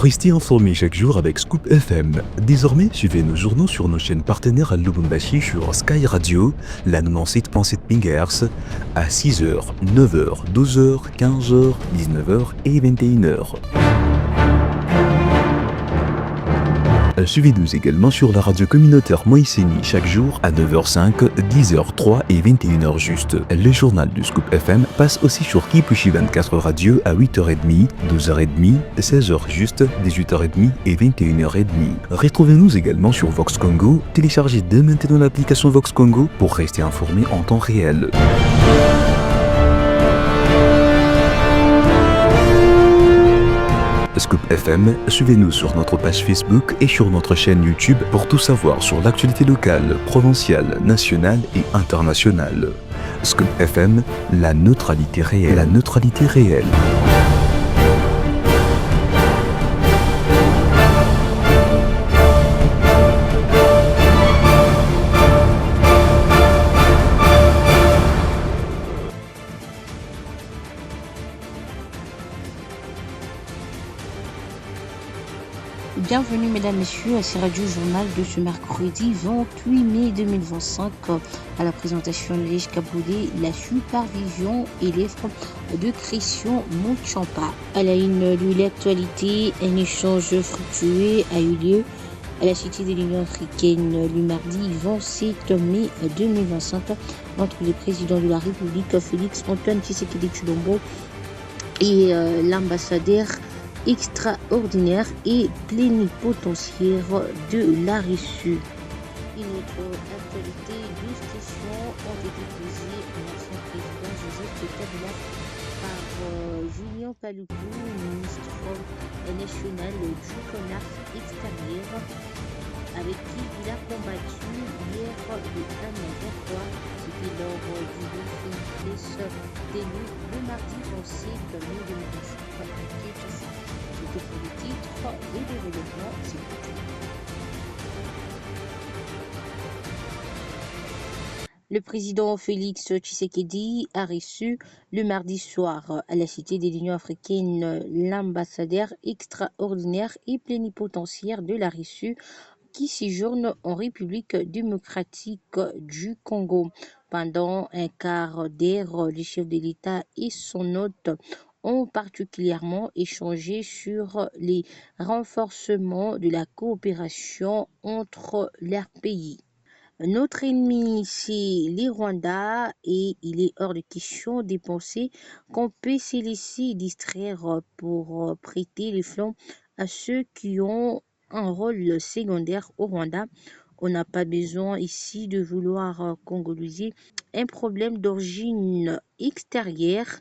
Restez informés chaque jour avec Scoop FM. Désormais, suivez nos journaux sur nos chaînes partenaires à Lubumbashi sur Sky Radio, la 97.7 MHz, à 6h, 9h, 12h, 15h, 19h et 21h. Suivez-nous également sur la radio communautaire Moïseni chaque jour à 9h05, 10h03 et 21h juste. Le journal du Scoop FM passe aussi sur Kipushi 24 Radio à 8h30, 12h30, 16h juste, 18h30 et 21h30. Retrouvez-nous également sur Vox Congo. Téléchargez dès maintenant l'application Vox Congo pour rester informé en temps réel. Scoop FM, suivez-nous sur notre page Facebook et sur notre chaîne YouTube pour tout savoir sur l'actualité locale, provinciale, nationale et internationale. Scoop FM, la neutralité réelle. La neutralité réelle. Bienvenue mesdames, messieurs à ce radio journal de ce mercredi 28 mai 2025. À la présentation de Lège Kaboulé, la supervision et l'effort de Christian Moutchampa. À la une de l'actualité, un échange fructueux a eu lieu à la Cité de l'Union africaine le mardi 27 mai 2025 entre le président de la République Félix Antoine Tshisekedi Tshilombo et l'ambassadeur extraordinaire et plénipotentiaire de la Russie. Une autre actualité, 12 questions ont été posées à l'ancien président Joseph Kabila par Julien Paluku, ministre national du commerce extérieur, avec qui il a combattu hier le 1 novembre. C'était lors du briefing presse tenu le mardi 27 mai 2025 à Kinshasa. Pour le titre et développement, c'est le président Félix Tshisekedi a reçu le mardi soir à la Cité de l'Union africaine l'ambassadeur extraordinaire et plénipotentiaire de la Russie qui séjourne en République démocratique du Congo. Pendant un quart d'heure, le chef de l'État et son hôte ont particulièrement échangé sur les renforcements de la coopération entre leurs pays. Notre ennemi, c'est les Rwandais et il est hors de question de penser qu'on peut se laisser distraire pour prêter les flancs à ceux qui ont un rôle secondaire au Rwanda. On n'a pas besoin ici de vouloir congoliser un problème d'origine extérieure.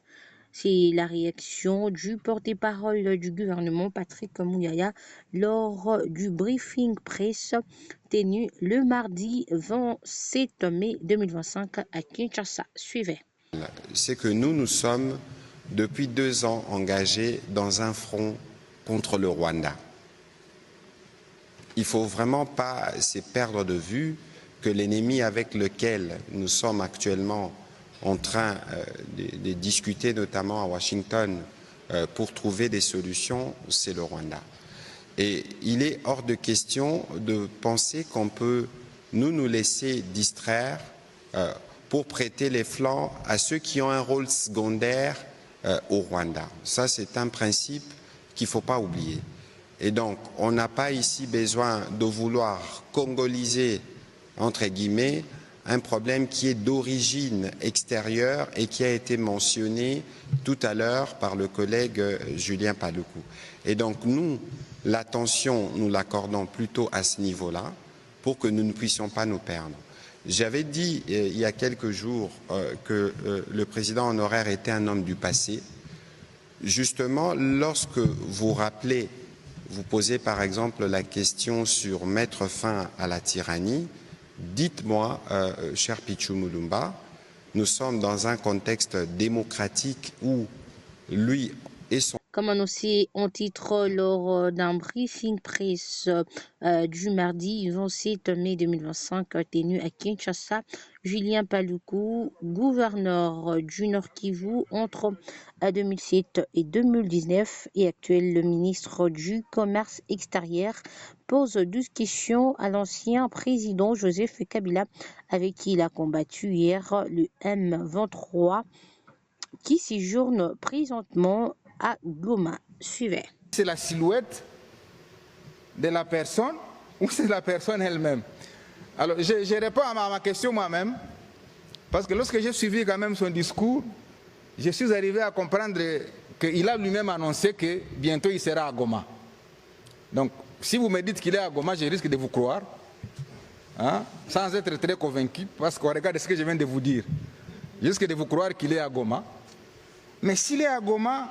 C'est la réaction du porte-parole du gouvernement, Patrick Mouyaya, lors du briefing presse tenu le mardi 27 mai 2025 à Kinshasa. Suivez. C'est que nous sommes depuis 2 ans engagés dans un front contre le Rwanda. Il ne faut vraiment pas se perdre de vue que l'ennemi avec lequel nous sommes actuellement en train de discuter, notamment à Washington, pour trouver des solutions, c'est le Rwanda. Et il est hors de question de penser qu'on peut nous laisser distraire pour prêter les flancs à ceux qui ont un rôle secondaire au Rwanda. Ça, c'est un principe qu'il ne faut pas oublier. Et donc, on n'a pas ici besoin de vouloir congoliser, entre guillemets, un problème qui est d'origine extérieure et qui a été mentionné tout à l'heure par le collègue Julien Paluku. Et donc nous, l'attention, nous l'accordons plutôt à ce niveau-là pour que nous ne puissions pas nous perdre. J'avais dit il y a quelques jours que le président honoraire était un homme du passé. Justement, lorsque vous rappelez, vous posez par exemple la question sur mettre fin à la tyrannie, dites-moi, cher Pichu Mulumba, nous sommes dans un contexte démocratique où lui et son Comme annoncé en titre lors d'un briefing presse du mardi 27 mai 2025 tenu à Kinshasa, Julien Paluku, gouverneur du Nord Kivu entre 2007 et 2019 et actuel ministre du Commerce extérieur, pose 12 questions à l'ancien président Joseph Kabila avec qui il a combattu hier le M23 qui séjourne présentement à Goma. Suivez. C'est la silhouette de la personne ou c'est la personne elle-même? Alors, je réponds à ma question moi-même, parce que lorsque j'ai suivi quand même son discours, je suis arrivé à comprendre qu'il a lui-même annoncé que bientôt il sera à Goma. Donc, si vous me dites qu'il est à Goma, je risque de vous croire, hein, sans être très convaincu, parce qu'on regarde ce que je viens de vous dire. Je risque de vous croire qu'il est à Goma. Mais s'il est à Goma,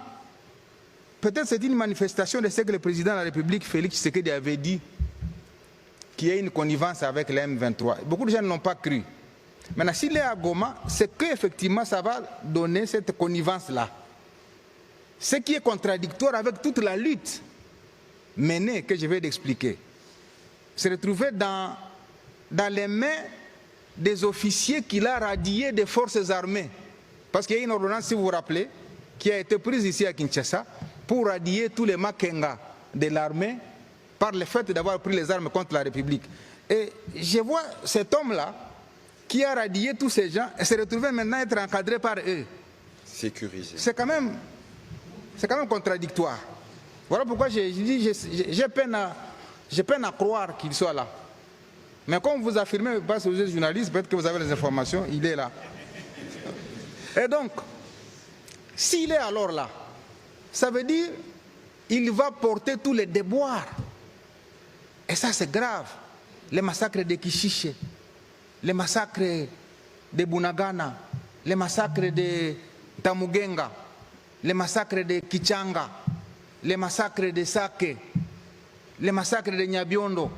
peut-être c'est une manifestation de ce que le président de la République, Félix Tshisekedi, avait dit, qu'il y a une connivence avec les M23. Beaucoup de gens ne l'ont pas cru. Maintenant, s'il est à Goma, c'est qu'effectivement ça va donner cette connivence-là. Ce qui est contradictoire avec toute la lutte menée, que je vais d'expliquer. Se retrouver dans les mains des officiers qu'il a radiés des forces armées. Parce qu'il y a une ordonnance, si vous vous rappelez, qui a été prise ici à Kinshasa pour radier tous les Makenga de l'armée par le fait d'avoir pris les armes contre la République. Et je vois cet homme-là qui a radié tous ces gens et se retrouver maintenant être encadré par eux. Sécurisé. C'est quand même contradictoire. Voilà pourquoi j'ai peine à croire qu'il soit là. Mais comme vous affirmez, parce que vous êtes journaliste, peut-être que vous avez les informations, il est là. Et donc, s'il est alors là, ça veut dire qu'il va porter tous les déboires. Et ça, c'est grave. Les massacres de Kishiche, les massacres de Bunagana, les massacres de Tamugenga, les massacres de Kichanga, les massacres de Sake, les massacres de Nyabiondo,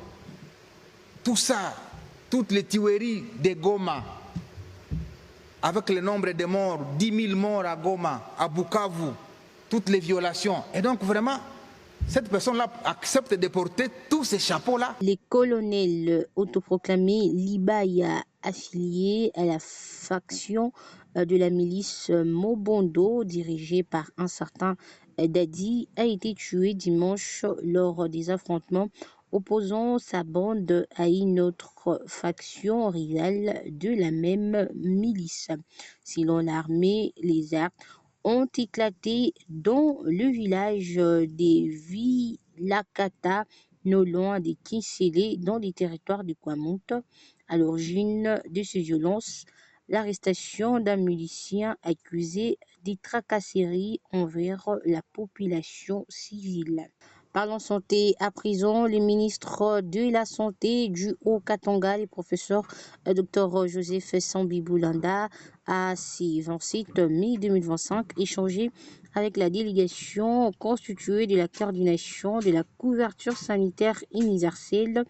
tout ça, toutes les tueries de Goma, avec le nombre de morts, 10 000 morts à Goma, à Bukavu, toutes les violations. Et donc vraiment, cette personne-là accepte de porter tous ces chapeaux-là. Les colonels autoproclamés Libaya, affiliés à la faction de la milice Mobondo, dirigée par un certain Dadi, a été tué dimanche lors des affrontements opposant sa bande à une autre faction rivale de la même milice. Selon l'armée, les actes ont éclaté dans le village des Vilakata, non loin de Kinsele, dans les territoires du Kwamount. À l'origine de ces violences, l'arrestation d'un milicien accusé des tracasseries envers la population civile. Parlons santé à présent, le ministre de la Santé du Haut-Katanga, le professeur Dr Joseph Sambi Boulanda, a, ce 27 mai 2025, échangé avec la délégation constituée de la coordination de la couverture sanitaire universelle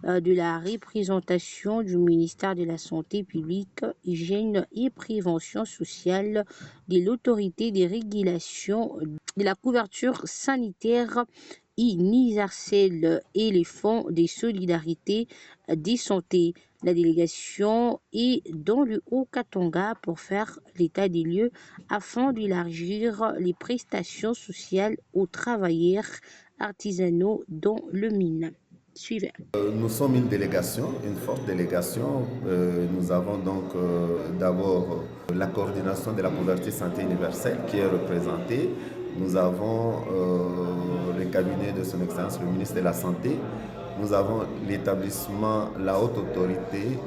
de la représentation du ministère de la Santé publique, hygiène et prévention sociale de l'autorité des régulations de la couverture sanitaire universelle et les fonds de solidarité des santé. La délégation est dans le Haut-Katanga pour faire l'état des lieux afin d'élargir les prestations sociales aux travailleurs artisanaux dans le mine. Suivez. Nous sommes une délégation, une forte délégation. Nous avons donc d'abord la coordination de la couverture santé universelle qui est représentée. Nous avons le cabinet de son Excellence, le ministre de la Santé. Nous avons l'établissement, la haute autorité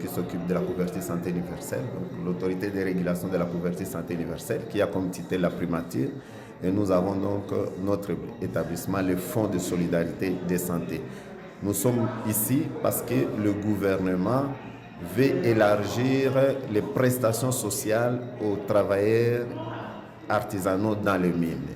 qui s'occupe de la couverture santé universelle, l'autorité de régulation de la couverture santé universelle qui a comme titre la primature. Et nous avons donc notre établissement, le Fonds de solidarité de santé. Nous sommes ici parce que le gouvernement veut élargir les prestations sociales aux travailleurs artisanaux dans les mines.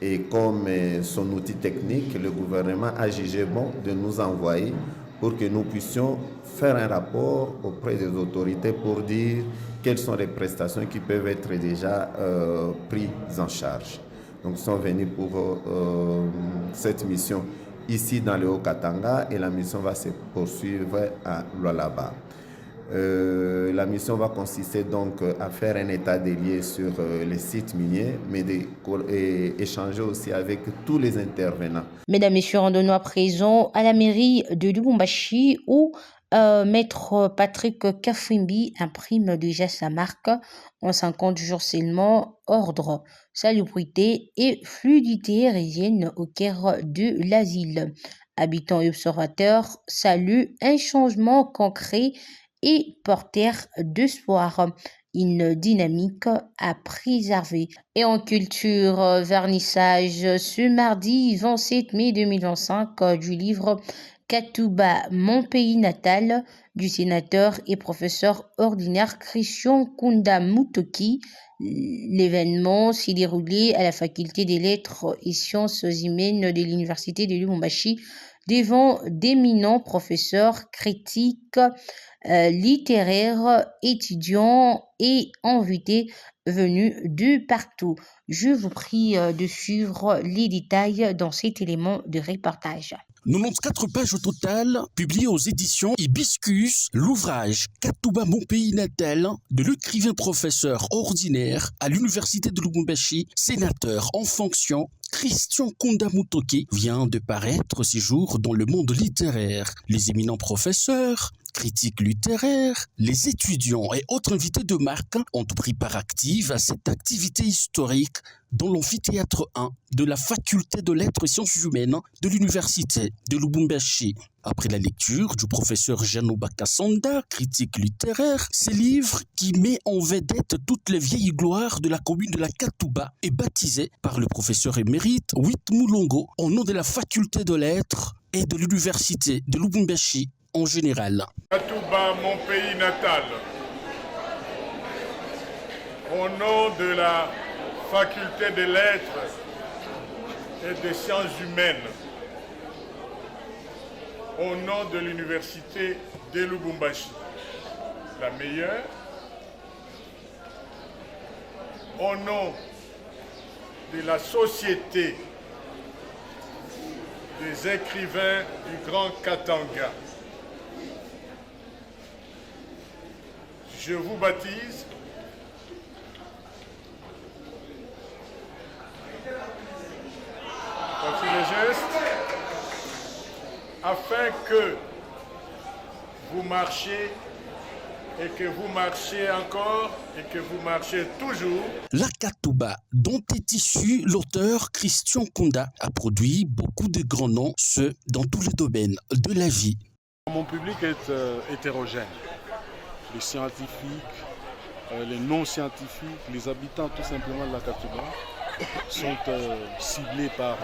Et comme son outil technique, le gouvernement a jugé bon de nous envoyer pour que nous puissions faire un rapport auprès des autorités pour dire quelles sont les prestations qui peuvent être déjà prises en charge. donc, sont venus pour cette mission ici dans le Haut-Katanga et la mission va se poursuivre à Lualaba. La mission va consister donc à faire un état des lieux sur les sites miniers, mais échanger aussi avec tous les intervenants. Mesdames, Messieurs, rendons-nous à présent à la mairie de Lubumbashi où Maître Patrick Kafwimbi imprime déjà sa marque en 50 jours seulement, ordre, salubrité et fluidité résine au cœur de l'asile. Habitants et observateurs saluent un changement concret et porteur d'espoir, une dynamique à préserver. Et en culture, vernissage ce mardi 27 mai 2025 du livre Katouba, mon pays natal, du sénateur et professeur ordinaire Christian Kunda Mutoki. L'événement s'est déroulé à la faculté des lettres et sciences humaines de l'université de Lubumbashi devant d'éminents professeurs, critiques, littéraires, étudiants et invités venus de partout. Je vous prie de suivre les détails dans cet élément de reportage. 94 pages au total, publiées aux éditions Hibiscus, l'ouvrage Katouba, mon pays natal, de l'écrivain professeur ordinaire à l'université de Lubumbashi, sénateur en fonction, Christian Kunda Mutoki, vient de paraître ces jours dans le monde littéraire. Les éminents professeurs, critiques littéraires, les étudiants et autres invités de marque ont pris part active à cette activité historique dans l'amphithéâtre 1 de la faculté de lettres et sciences humaines de l'université de Lubumbashi. Après la lecture du professeur Jano Bakasonda, critique littéraire, ce livre qui met en vedette toutes les vieilles gloires de la commune de la Katouba est baptisé par le professeur émérite Wit Moulongo au nom de la faculté de lettres et de l'université de Lubumbashi en général. Katouba, mon pays natal, au nom de la faculté des lettres et des sciences humaines, au nom de l'université de Lubumbashi, la meilleure, au nom de la société des écrivains du Grand Katanga, je vous baptise voici le geste afin que vous marchiez et que vous marchiez encore et que vous marchiez toujours. La Katouba, dont est issu l'auteur Christian Kunda, a produit beaucoup de grands noms, ceux dans tous les domaines de la vie. Mon public est hétérogène. Les scientifiques, les non-scientifiques, les habitants tout simplement de la Katouba sont ciblés par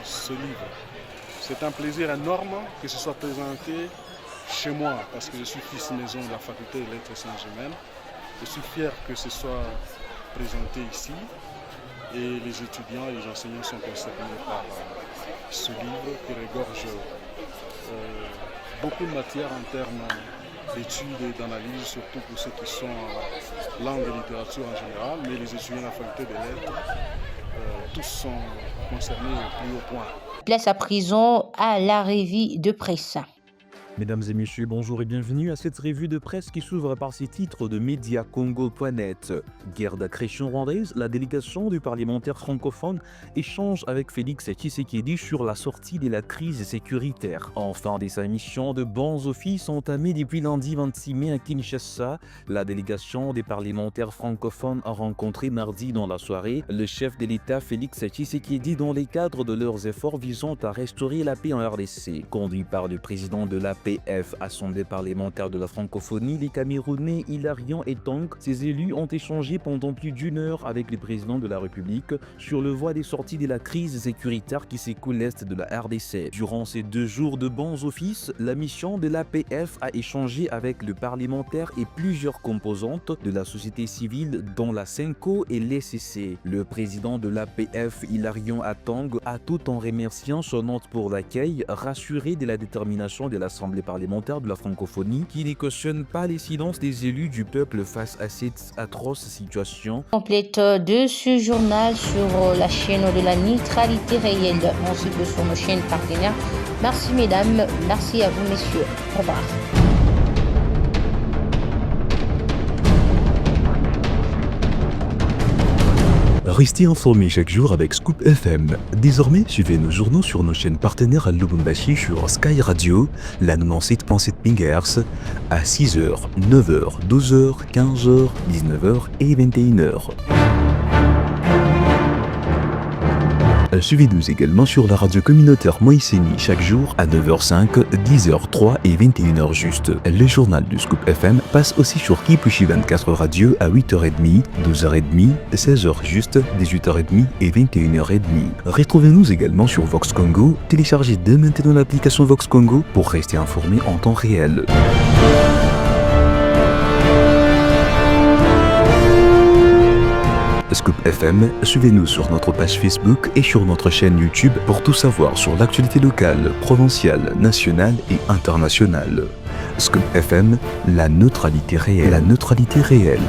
ce livre. C'est un plaisir énorme que ce soit présenté chez moi, parce que je suis fils maison de la faculté des lettres et sciences humaines. Je suis fier que ce soit présenté ici et les étudiants et les enseignants sont concernés par ce livre qui regorge beaucoup de matière en termes d'études et d'analyse, surtout pour ceux qui sont en langue et littérature en général, mais les étudiants de la faculté des lettres, tous sont concernés au plus haut point. Place à présent à la revue de presse. Mesdames et messieurs, bonjour et bienvenue à cette revue de presse qui s'ouvre par ces titres de Mediacongo.net. Guerre d'agression rwandaise, la délégation du parlementaire francophone échange avec Félix Tshisekedi sur la sortie de la crise sécuritaire. En fin de sa mission de bons offices entamée depuis lundi 26 mai à Kinshasa, la délégation des parlementaires francophones a rencontré mardi dans la soirée le chef de l'État Félix Tshisekedi dans le cadre de leurs efforts visant à restaurer la paix en RDC. Conduit par le président de l'APF, Assemblée parlementaire de la francophonie, les Camerounais Hilarion et Tong, ces élus ont échangé pendant plus d'une heure avec le président de la République sur le voie des sorties de la crise sécuritaire qui secoue l'Est de la RDC. Durant ces 2 jours de bons offices, la mission de l'APF a échangé avec le parlementaire et plusieurs composantes de la société civile dont la SENCO et l'ECC. Le président de l'APF, Hilarion Atong, a tout en remerciant son hôte pour l'accueil, rassuré de la détermination de l'Assemblée l'Assemblée parlementaire de la francophonie qui ne cautionne pas les silences des élus du peuple face à cette atroce situation. Complète de ce journal sur la chaîne de la neutralité réelle ainsi que sur nos chaînes partenaires. Merci mesdames, merci à vous messieurs. Au revoir. Restez informés chaque jour avec Scoop FM. Désormais, suivez nos journaux sur nos chaînes partenaires à Lubumbashi sur Sky Radio, la 97.7 MHz, à 6h, 9h, 12h, 15h, 19h et 21h. Suivez-nous également sur la radio communautaire Moïseni chaque jour à 9h05, 10h03 et 21h juste. Le journal du Scoop FM passe aussi sur Kipushi 24 Radio à 8h30, 12h30, 16h juste, 18h30 et 21h30. Retrouvez-nous également sur Vox Congo. Téléchargez dès maintenant l'application Vox Congo pour rester informé en temps réel. Scoop FM, suivez-nous sur notre page Facebook et sur notre chaîne YouTube pour tout savoir sur l'actualité locale, provinciale, nationale et internationale. Scoop FM, la neutralité réelle. La neutralité réelle.